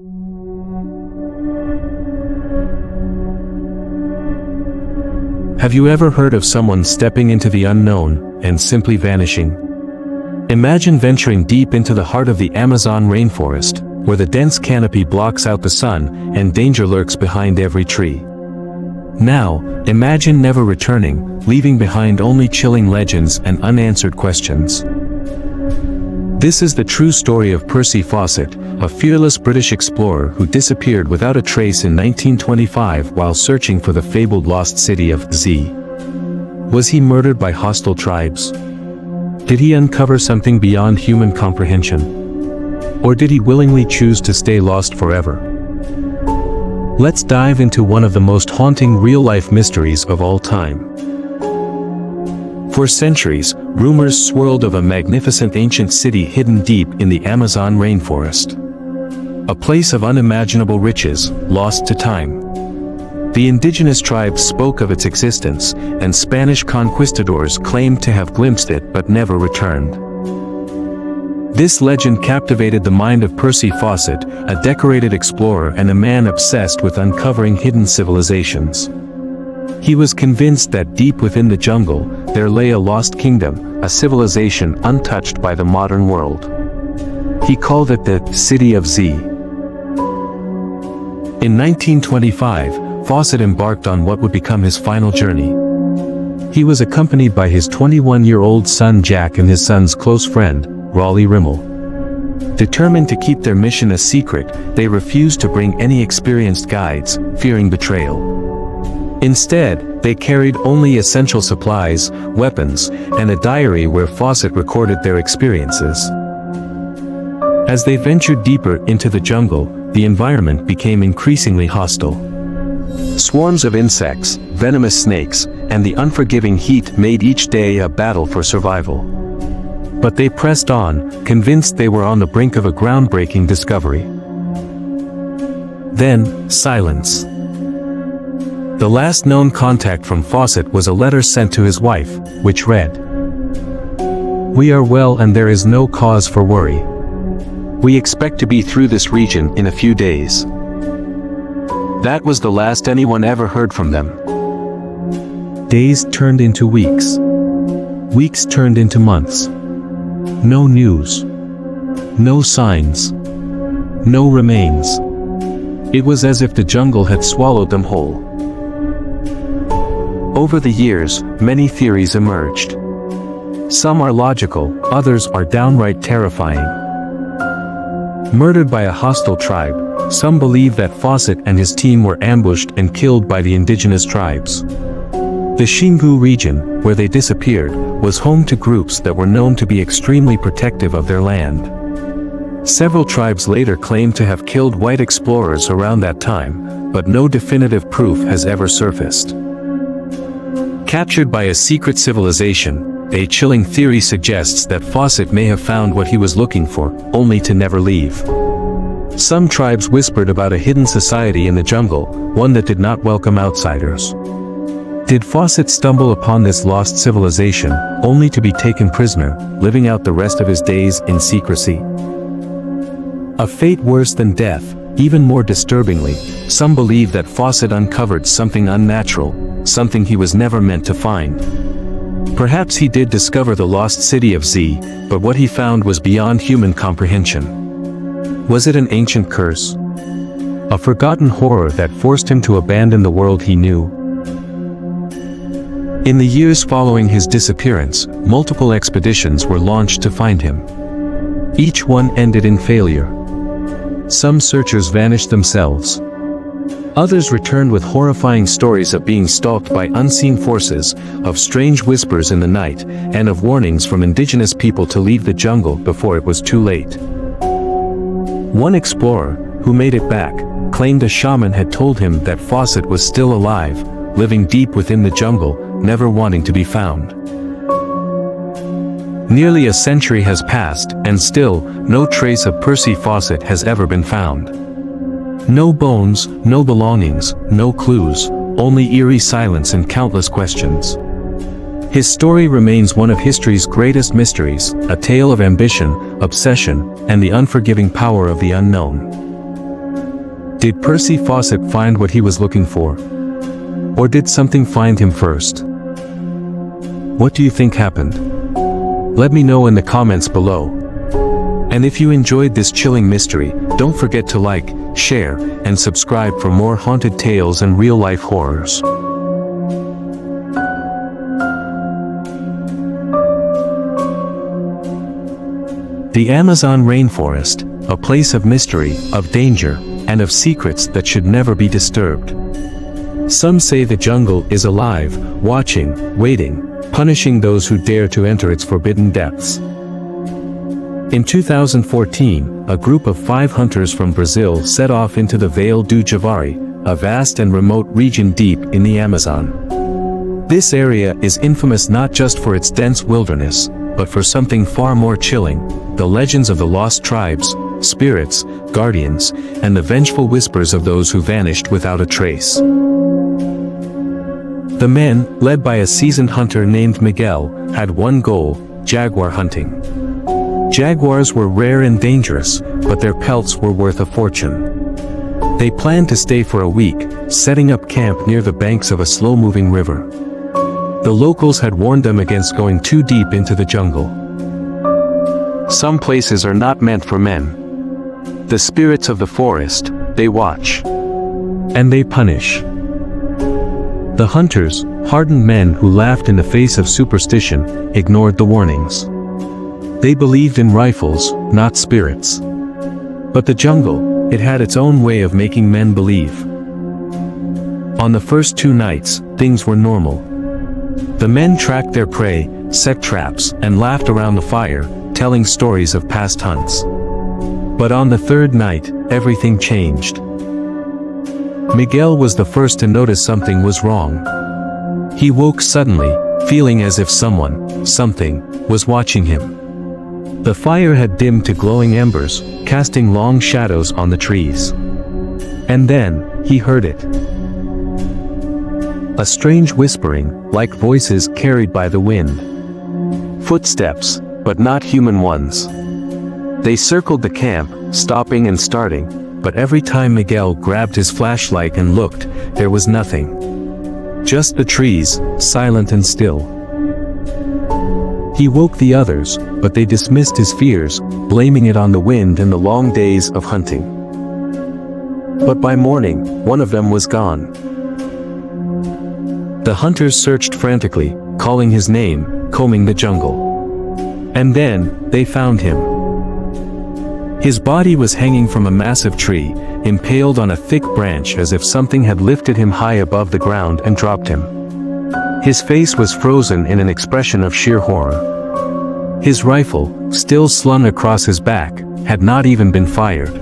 Have you ever heard of someone stepping into the unknown and simply vanishing? Imagine venturing deep into the heart of the Amazon rainforest, where the dense canopy blocks out the sun and danger lurks behind every tree. Now, imagine never returning, leaving behind only chilling legends and unanswered questions. This is the true story of Percy Fawcett, a fearless British explorer who disappeared without a trace in 1925 while searching for the fabled lost city of Z. Was he murdered by hostile tribes? Did he uncover something beyond human comprehension? Or did he willingly choose to stay lost forever? Let's dive into one of the most haunting real-life mysteries of all time. For centuries, rumors swirled of a magnificent ancient city hidden deep in the Amazon rainforest. A place of unimaginable riches, lost to time. The indigenous tribes spoke of its existence, and Spanish conquistadors claimed to have glimpsed it but never returned. This legend captivated the mind of Percy Fawcett, a decorated explorer and a man obsessed with uncovering hidden civilizations. He was convinced that deep within the jungle, there lay a lost kingdom, a civilization untouched by the modern world. He called it the City of Z. In 1925, Fawcett embarked on what would become his final journey. He was accompanied by his 21-year-old son Jack and his son's close friend, Raleigh Rimmel. Determined to keep their mission a secret, they refused to bring any experienced guides, fearing betrayal. Instead, they carried only essential supplies, weapons, and a diary where Fawcett recorded their experiences. As they ventured deeper into the jungle, the environment became increasingly hostile. Swarms of insects, venomous snakes, and the unforgiving heat made each day a battle for survival. But they pressed on, convinced they were on the brink of a groundbreaking discovery. Then, silence. The last known contact from Fawcett was a letter sent to his wife, which read, "We are well and there is no cause for worry. We expect to be through this region in a few days." That was the last anyone ever heard from them. Days turned into weeks. Weeks turned into months. No news. No signs. No remains. It was as if the jungle had swallowed them whole. Over the years, many theories emerged. Some are logical, others are downright terrifying. Murdered by a hostile tribe, some believe that Fawcett and his team were ambushed and killed by the indigenous tribes. The Xingu region, where they disappeared, was home to groups that were known to be extremely protective of their land. Several tribes later claimed to have killed white explorers around that time, but no definitive proof has ever surfaced. Captured by a secret civilization, a chilling theory suggests that Fawcett may have found what he was looking for, only to never leave. Some tribes whispered about a hidden society in the jungle, one that did not welcome outsiders. Did Fawcett stumble upon this lost civilization, only to be taken prisoner, living out the rest of his days in secrecy? A fate worse than death. Even more disturbingly, some believe that Fawcett uncovered something unnatural, something he was never meant to find. Perhaps he did discover the lost city of Z, but what he found was beyond human comprehension. Was it an ancient curse? A forgotten horror that forced him to abandon the world he knew? In the years following his disappearance, multiple expeditions were launched to find him. Each one ended in failure. Some searchers vanished themselves. Others returned with horrifying stories of being stalked by unseen forces, of strange whispers in the night, and of warnings from indigenous people to leave the jungle before it was too late. One explorer, who made it back, claimed a shaman had told him that Fawcett was still alive, living deep within the jungle, never wanting to be found. Nearly a century has passed, and still, no trace of Percy Fawcett has ever been found. No bones, no belongings, no clues, only eerie silence and countless questions. His story remains one of history's greatest mysteries, a tale of ambition, obsession, and the unforgiving power of the unknown. Did Percy Fawcett find what he was looking for? Or did something find him first? What do you think happened? Let me know in the comments below. And if you enjoyed this chilling mystery, don't forget to like, share, and subscribe for more haunted tales and real-life horrors. The Amazon rainforest, a place of mystery, of danger, and of secrets that should never be disturbed. Some say the jungle is alive, watching, waiting, punishing those who dare to enter its forbidden depths. In 2014, a group of 5 hunters from Brazil set off into the Vale do Javari, a vast and remote region deep in the Amazon. This area is infamous not just for its dense wilderness, but for something far more chilling: the legends of the lost tribes, spirits, guardians, and the vengeful whispers of those who vanished without a trace. The men, led by a seasoned hunter named Miguel, had one goal: jaguar hunting. Jaguars were rare and dangerous, but their pelts were worth a fortune. They planned to stay for a week, setting up camp near the banks of a slow-moving river. The locals had warned them against going too deep into the jungle. Some places are not meant for men. The spirits of the forest, they watch. And they punish. The hunters, hardened men who laughed in the face of superstition, ignored the warnings. They believed in rifles, not spirits. But the jungle, it had its own way of making men believe. On the first 2 nights, things were normal. The men tracked their prey, set traps, and laughed around the fire, telling stories of past hunts. But on the 3rd night, everything changed. Miguel was the first to notice something was wrong. He woke suddenly, feeling as if something, was watching him. The fire had dimmed to glowing embers, casting long shadows on the trees. And then, he heard it. A strange whispering, like voices carried by the wind. Footsteps, but not human ones. They circled the camp, stopping and starting, but every time Miguel grabbed his flashlight and looked, there was nothing. Just the trees, silent and still. He woke the others, but they dismissed his fears, blaming it on the wind and the long days of hunting. But by morning, one of them was gone. The hunters searched frantically, calling his name, combing the jungle. And then, they found him. His body was hanging from a massive tree, impaled on a thick branch as if something had lifted him high above the ground and dropped him. His face was frozen in an expression of sheer horror. His rifle, still slung across his back, had not even been fired.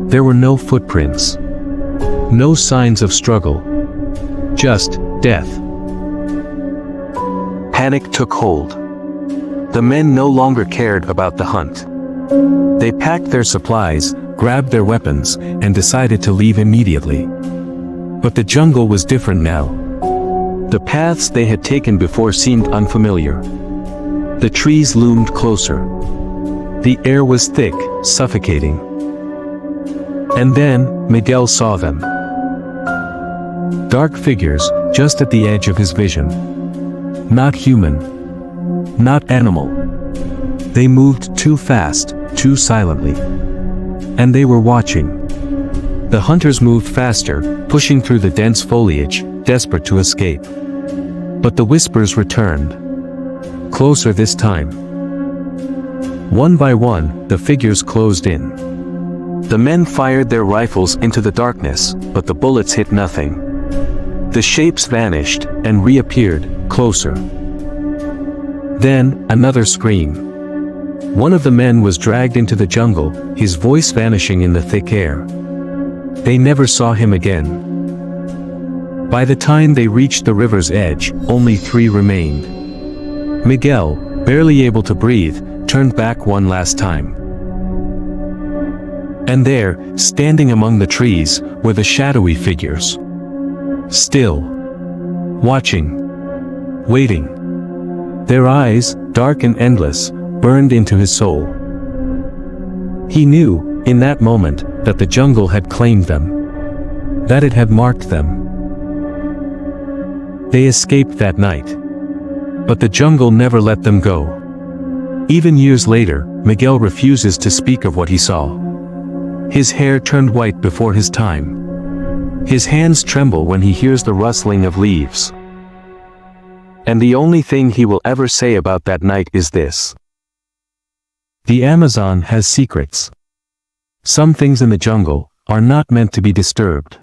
There were no footprints. No signs of struggle. Just death. Panic took hold. The men no longer cared about the hunt. They packed their supplies, grabbed their weapons, and decided to leave immediately. But the jungle was different now. The paths they had taken before seemed unfamiliar. The trees loomed closer. The air was thick, suffocating. And then, Miguel saw them. Dark figures, just at the edge of his vision. Not human. Not animal. They moved too fast, too silently. And they were watching. The hunters moved faster, pushing through the dense foliage, desperate to escape. But the whispers returned. Closer this time. One by one, the figures closed in. The men fired their rifles into the darkness, but the bullets hit nothing. The shapes vanished, and reappeared, closer. Then, another scream. One of the men was dragged into the jungle, his voice vanishing in the thick air. They never saw him again. By the time they reached the river's edge, only 3 remained. Miguel, barely able to breathe, turned back one last time. And there, standing among the trees, were the shadowy figures. Still. Watching. Waiting. Their eyes, dark and endless, burned into his soul. He knew, in that moment, that the jungle had claimed them. that it had marked them. They escaped that night. But the jungle never let them go. Even years later, Miguel refuses to speak of what he saw. His hair turned white before his time. His hands tremble when he hears the rustling of leaves. And the only thing he will ever say about that night is this: the Amazon has secrets. Some things in the jungle are not meant to be disturbed.